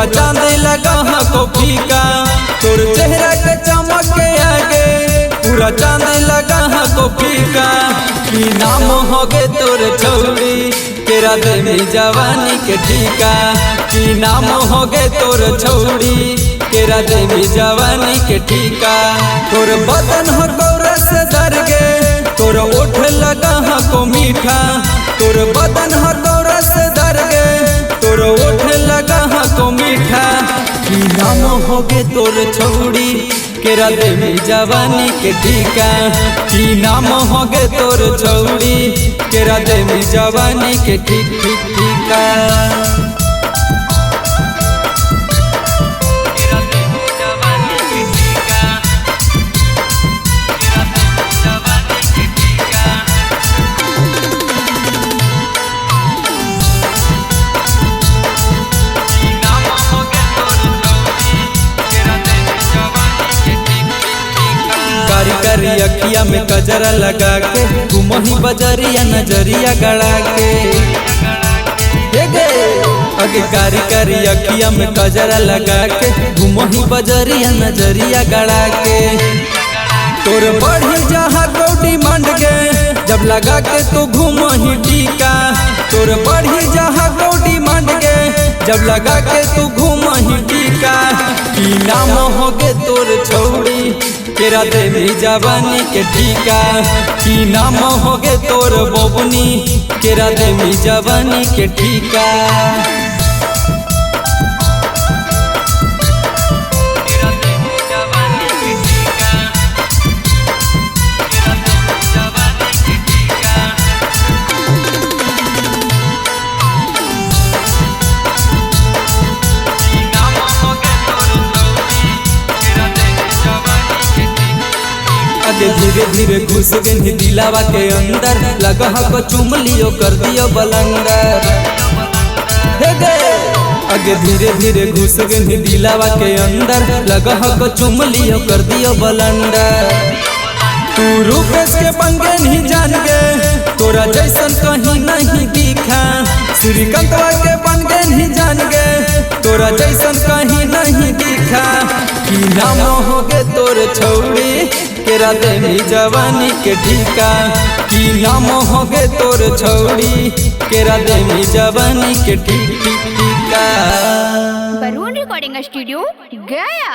पूरा चांद लगा को फीका, तोर चेहरा के चमक के आगे पूरा चांद लगा को फीका। की नाम होगे तोर छौड़ी तेरा देवी जवानी के ठीका, की नाम होगे तोर छौड़ी तेरा देवी जवानी के ठीका। तोर बदन हो गौर से दर गे, तोर ओठ लगा को मीठा, तोर बदन हो गौर से दर गे, तोर ओठ लगा को मीठा। की नाम होगे तोर छौड़ी केरा देवी जवानी के ठीका, की नाम होगे तोर छौड़ी केरा देवी जवानी के ठीका। कारी अखिया में कजरा लगा के घुमही बजरिया नजरिया गड़ा के। अगे कारी अखिया में कजरा लगा के घुमही बजरिया नजरिया गड़ा के। तोर बढ़ी जहाँ गोडी मंड गे जब लगा के तू घुमही टीका, तोर बढ़ी जहाँ गोडी मंड गे जब लगा के तू घुमही टीका। की नाम होगे तोर छौड़ी तेरा देवी जवानी के ठीका, की नाम होगे तोर बबुनी तेरा देवी जवानी के ठीका। आगे धीरे धीरे घुस गई दिलावा के अंदर, लगा को चुम लियो कर दियो बलंदर। आगे धीरे धीरे घुस गई दिलावा के अंदर, लगा को चुम लियो कर दियो बलंदर। तू रूपेश के पंगे नहीं जान गे, तोरा जैसन कहीं नहीं दिखा। श्रीकांतवा के पंगे नहीं जान गे, तोरा जैसन कहीं नहीं दिखा। की नाम होगे तोर छौड़ी तेरा देवी जवानी के ठीका, की नाम होगे तोर छौड़ी तेरा देवी जवानी के ठीका। बरून रिकॉर्डिंग स्टूडियो गया।